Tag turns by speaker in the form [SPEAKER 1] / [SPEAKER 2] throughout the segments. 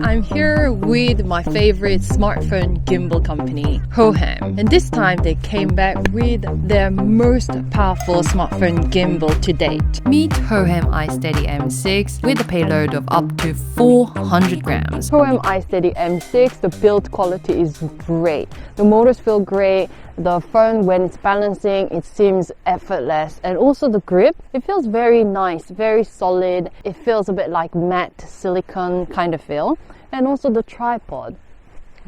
[SPEAKER 1] I'm here with my favorite smartphone gimbal company, Hohem. And this time they came back with their most powerful smartphone gimbal to date. Meet Hohem iSteady M6 with a payload of up to 400 grams.
[SPEAKER 2] Hohem iSteady M6, the build quality is great. The motors feel great. The phone, when it's balancing, it seems effortless. And also the grip, it feels very nice, very solid. It feels a bit like matte silicone kind of feel. And also the tripod,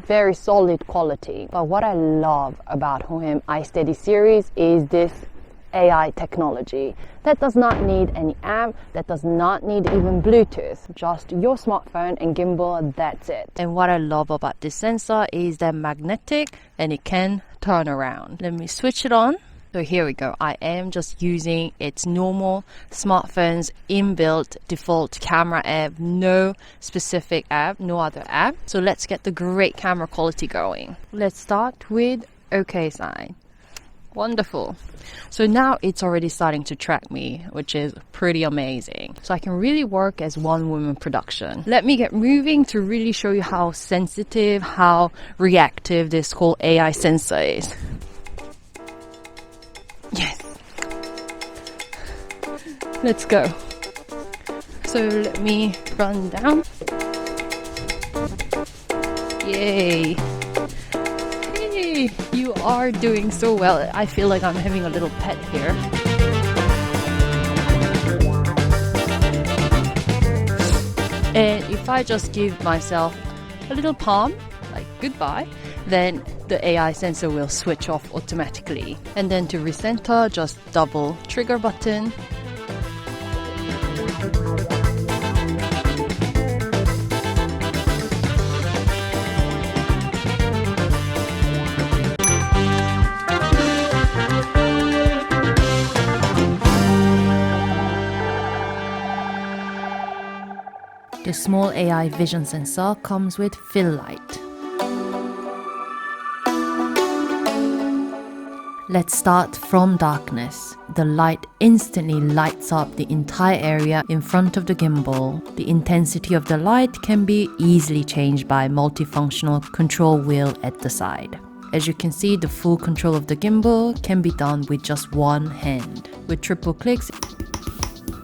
[SPEAKER 2] very solid quality. But what I love about Hohem iSteady series is this AI technology that does not need any app, that does not need even Bluetooth, just your smartphone and gimbal, that's it.
[SPEAKER 1] And what I love about this sensor is that magnetic and it can turn around. Let me switch it on. So here we go. I am just using its normal smartphone's inbuilt default camera app, no specific app, no other app. So let's get the great camera quality going. Let's start with OK sign. Wonderful. So now it's already starting to track me, which is pretty amazing. So I can really work as one woman production. Let me get moving to really show you how sensitive, how reactive this whole AI sensor is. Yes. Let's go. So let me run down. Yay. You are doing so well. I feel like I'm having a little pet here. And if I just give myself a little palm, like goodbye, then the AI sensor will switch off automatically. And then to recenter, just double trigger button. The small AI vision sensor comes with fill light. Let's start from darkness. The light instantly lights up the entire area in front of the gimbal. The intensity of the light can be easily changed by multifunctional control wheel at the side. As you can see, the full control of the gimbal can be done with just one hand. With triple clicks,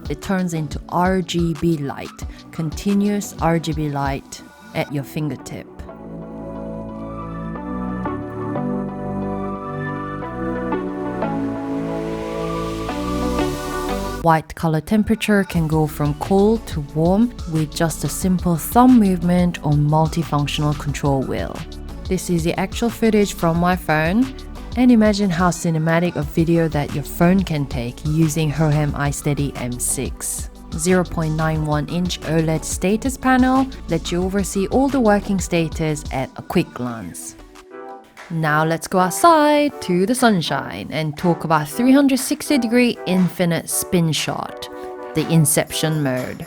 [SPEAKER 1] it turns into RGB light, continuous RGB light at your fingertip. White color temperature can go from cold to warm with just a simple thumb movement or multifunctional control wheel. This is the actual footage from my phone. And imagine how cinematic a video that your phone can take using Hohem iSteady M6. 0.91-inch OLED status panel lets you oversee all the working status at a quick glance. Now let's go outside to the sunshine and talk about 360-degree infinite spin shot, the Inception Mode.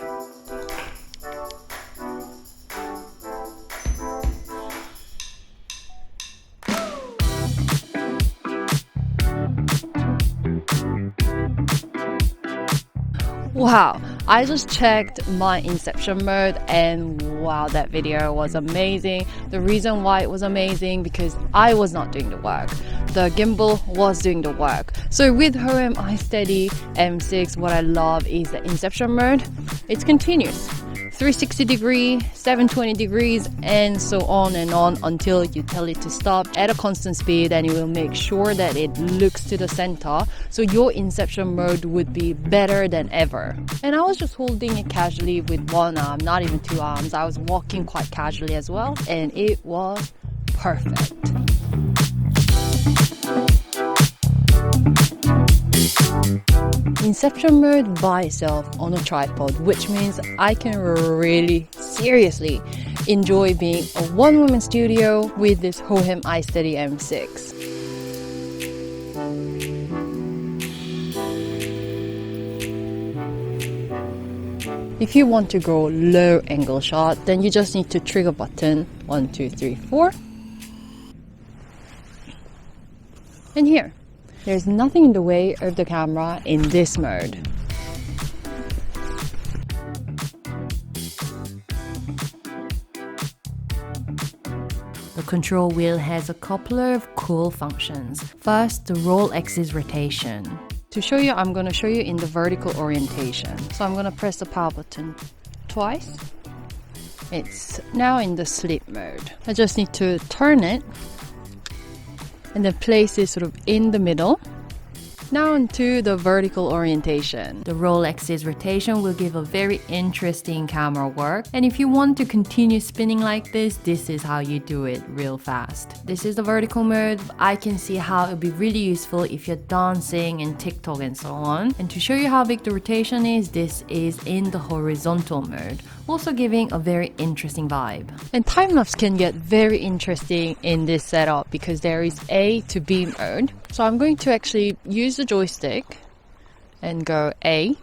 [SPEAKER 1] Wow, I just checked my Inception Mode and wow, that video was amazing. The reason why it was amazing because I was not doing the work. The gimbal was doing the work. So with Hohem iSteady M6, what I love is the Inception Mode. It's continuous. 360 degree, 720 degrees, and so on and on until you tell it to stop at a constant speed, and it will make sure that it looks to the center. So your Inception Mode would be better than ever. And I was just holding it casually with one arm, not even two arms. I was walking quite casually as well, and it was perfect. Inception Mode by itself on a tripod, which means I can really seriously enjoy being a one-woman studio with this Hohem iSteady M6. If you want to go low angle shot, then you just need to trigger button 1, 2, 3, 4. And here. There's nothing in the way of the camera in this mode.
[SPEAKER 3] The control wheel has a couple of cool functions. First, the roll axis rotation.
[SPEAKER 1] To show you, I'm going to show you in the vertical orientation. So I'm going to press the power button twice. It's now in the sleep mode. I just need to turn it and then place it sort of in the middle. Now into the vertical orientation.
[SPEAKER 3] The roll axis rotation will give a very interesting camera work. And if you want to continue spinning like this is how you do it real fast. This is the vertical mode. I can see how it would be really useful if you're dancing and TikTok and so on. And to show you how big the rotation is, this is in the horizontal mode, also giving a very interesting vibe.
[SPEAKER 1] And time-lapse can get very interesting in this setup because there is A to B mode. So I'm going to actually use the joystick and go A.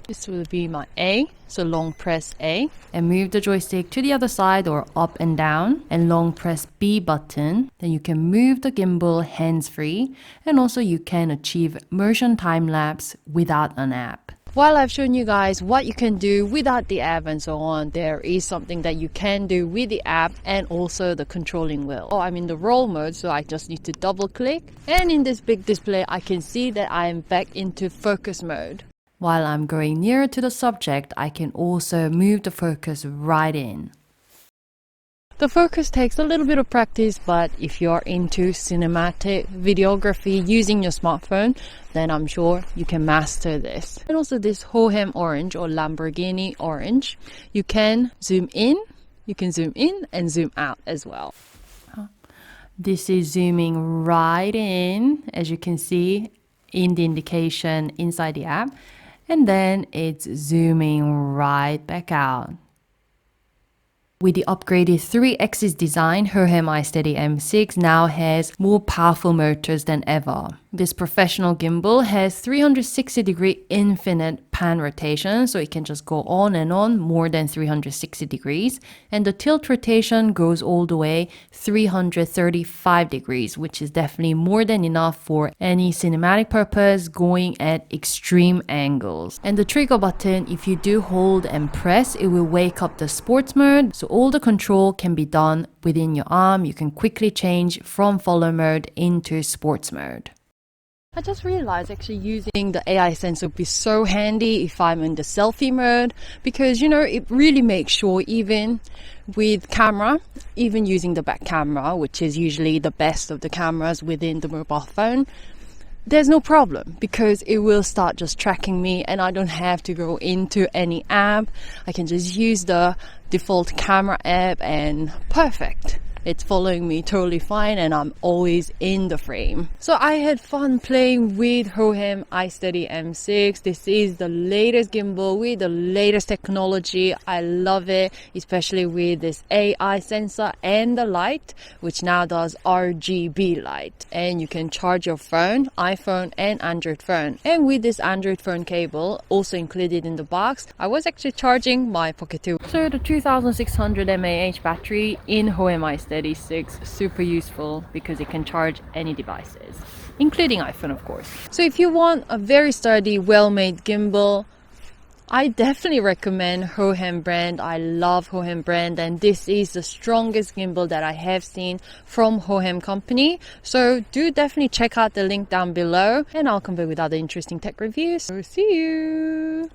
[SPEAKER 1] This will be my A, so long press A.
[SPEAKER 3] And move the joystick to the other side or up and down and long press B button. Then you can move the gimbal hands-free, and also you can achieve motion time-lapse without an app.
[SPEAKER 1] While I've shown you guys what you can do without the app and so on, there is something that you can do with the app and also the controlling wheel. Oh, I'm in the roll mode, so I just need to double click. And in this big display, I can see that I am back into focus mode.
[SPEAKER 3] While I'm going nearer to the subject, I can also move the focus right in.
[SPEAKER 1] The focus takes a little bit of practice, but if you're into cinematic videography using your smartphone, then I'm sure you can master this. And also this Hohem orange or Lamborghini orange, you can zoom in and zoom out as well.
[SPEAKER 3] This is zooming right in, as you can see in the indication inside the app, and then it's zooming right back out. With the upgraded 3-axis design, Hohem iSteady M6 now has more powerful motors than ever. This professional gimbal has 360-degree infinite pan rotation, so it can just go on and on more than 360 degrees. And the tilt rotation goes all the way 335 degrees, which is definitely more than enough for any cinematic purpose going at extreme angles. And the trigger button, if you do hold and press, it will wake up the sports mode. So all the control can be done within your arm. You can quickly change from follow mode into sports mode.
[SPEAKER 1] I just realized actually using the AI sensor would be so handy if I'm in the selfie mode because, you know, it really makes sure even with camera, even using the back camera, which is usually the best of the cameras within the mobile phone, there's no problem because it will start just tracking me and I don't have to go into any app. I can just use the default camera app and perfect. It's following me totally fine and I'm always in the frame. So I had fun playing with Hohem iSteady M6. This is the latest gimbal with the latest technology. I love it, especially with this AI sensor and the light, which now does RGB light. And you can charge your phone, iPhone and Android phone. And with this Android phone cable also included in the box, I was actually charging my Pocket 2. So the 2600 mAh battery in Hohem iSteady 6, super useful because it can charge any devices, including iPhone of course. So if you want a very sturdy, well-made gimbal, I definitely recommend Hohem brand. I love Hohem brand and this is the strongest gimbal that I have seen from Hohem company. So do definitely check out the link down below and I'll come back with other interesting tech reviews. So see you!